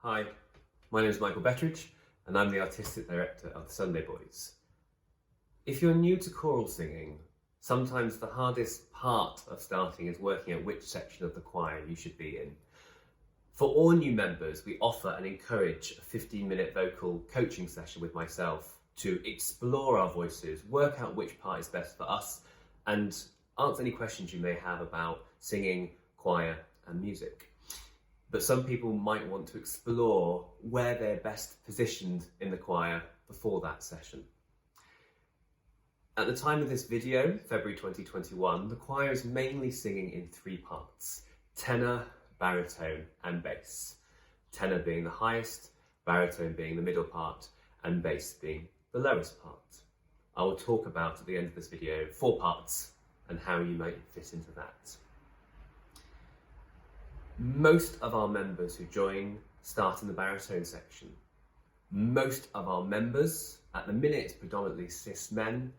Hi, my name is Michael Bettridge and I'm the Artistic Director of the Sunday Boys. If you're new to choral singing, sometimes the hardest part of starting is working out which section of the choir you should be in. For all new members, we offer and encourage a 15-minute vocal coaching session with myself to explore our voices, work out which part is best for us, and answer any questions you may have about singing, choir, and music. But some people might want to explore where they're best positioned in the choir before that session. At the time of this video, February 2021, the choir is mainly singing in three parts: tenor, baritone, and bass. Tenor being the highest, baritone being the middle part, and bass being the lowest part. I will talk about at the end of this video 4 parts and how you might fit into that. Most of our members who join start in the baritone section. Most of our members, at the minute predominantly cis men,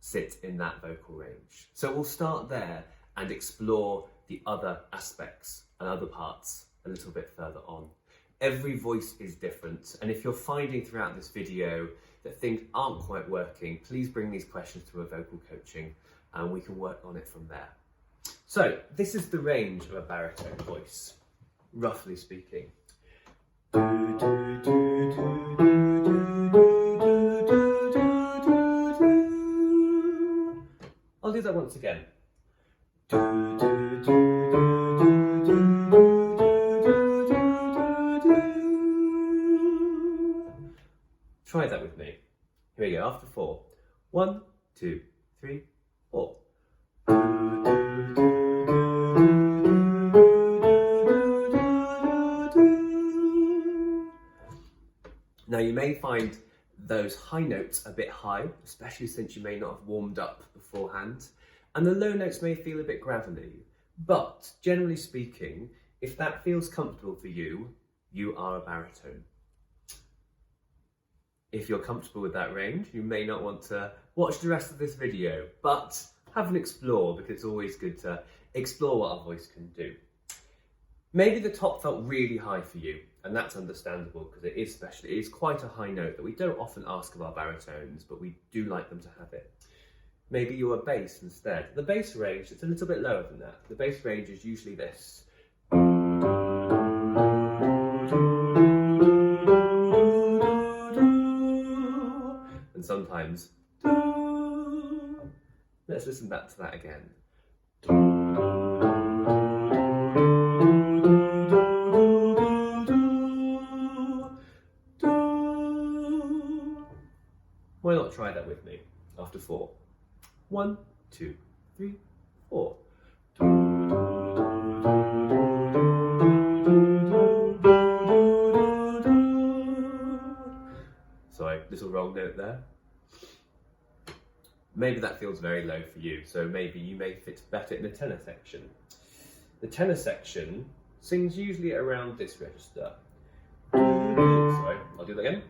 sit in that vocal range. So we'll start there and explore the other aspects and other parts a little bit further on. Every voice is different, and if you're finding throughout this video that things aren't quite working, please bring these questions to a vocal coaching and we can work on it from there. So this is the range of a baritone voice, roughly speaking. I'll do that once again. Try that with me. Here we go, after 4. 1, 2, 3, 4. Now you may find those high notes a bit high, especially since you may not have warmed up beforehand, and the low notes may feel a bit gravelly, but generally speaking, if that feels comfortable for you, you are a baritone. If you're comfortable with that range, you may not want to watch the rest of this video, but have an explore, because it's always good to explore what our voice can do. Maybe the top felt really high for you, and that's understandable because it is special. It is quite a high note that we don't often ask of our baritones, but we do like them to have it. Maybe you're a bass instead. The bass range, it's a little bit lower than that. The bass range is usually this. And sometimes. Let's listen back to that again. Why not try that with me after 4? 1, 2, 3, 4. Sorry, little wrong note there. Maybe that feels very low for you, so maybe you may fit better in the tenor section. The tenor section sings usually around this register. Sorry, I'll do that again.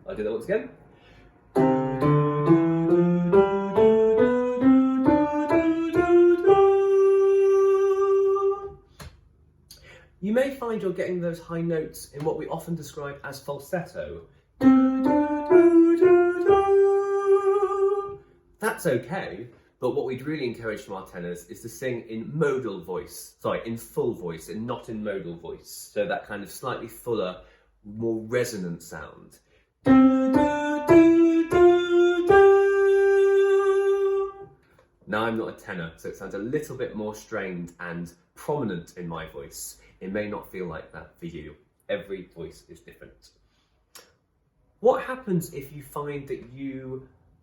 I'll do that once again. You may find you're getting those high notes in what we often describe as falsetto. That's okay, but what we'd really encourage from our tenors is to sing in in full voice and not in modal voice. So that kind of slightly fuller, more resonant sound. Now I'm not a tenor, so it sounds a little bit more strained and prominent in my voice. It may not feel like that for you. Every voice is different. What happens if you find that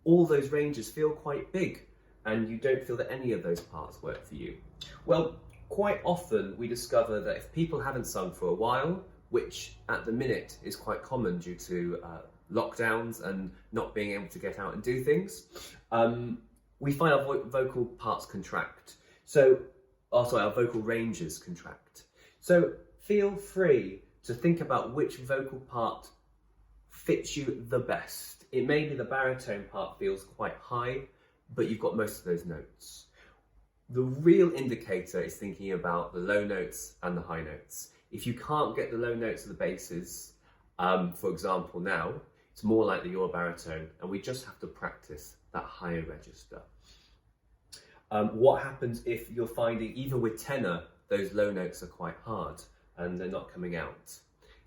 all those ranges feel quite big and you don't feel that any of those parts work for you? Well, quite often we discover that if people haven't sung for a while, which at the minute is quite common due to lockdowns and not being able to get out and do things, we find our vocal parts contract. Our vocal ranges contract. So feel free to think about which vocal part fits you the best. It may be the baritone part feels quite high, but you've got most of those notes. The real indicator is thinking about the low notes and the high notes. If you can't get the low notes of the basses, for example now, it's more likely you're a baritone, and we just have to practice that higher register. What happens if you're finding, even with tenor, those low notes are quite hard and they're not coming out?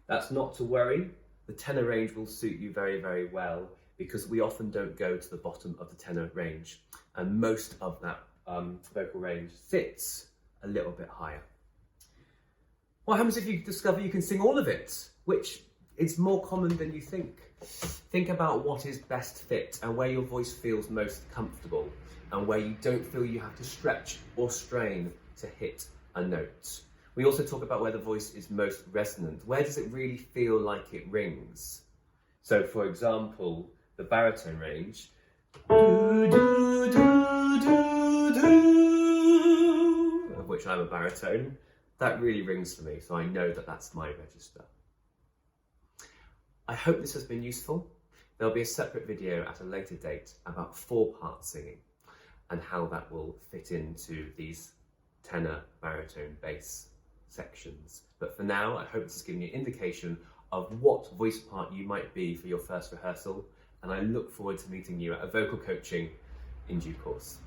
That's not to worry. The tenor range will suit you very, very well, because we often don't go to the bottom of the tenor range, and most of that vocal range sits a little bit higher. What happens if you discover you can sing all of it, which is more common than you think? Think about what is best fit and where your voice feels most comfortable, and where you don't feel you have to stretch or strain to hit a note. We also talk about where the voice is most resonant. Where does it really feel like it rings? So for example, the baritone range, do, do, do, do, do, of which I'm a baritone, that really rings for me, so I know that that's my register. I hope this has been useful. There'll be a separate video at a later date about 4-part singing and how that will fit into these tenor, baritone, bass sections. But for now, I hope this has given you an indication of what voice part you might be for your first rehearsal, and I look forward to meeting you at a vocal coaching in due course.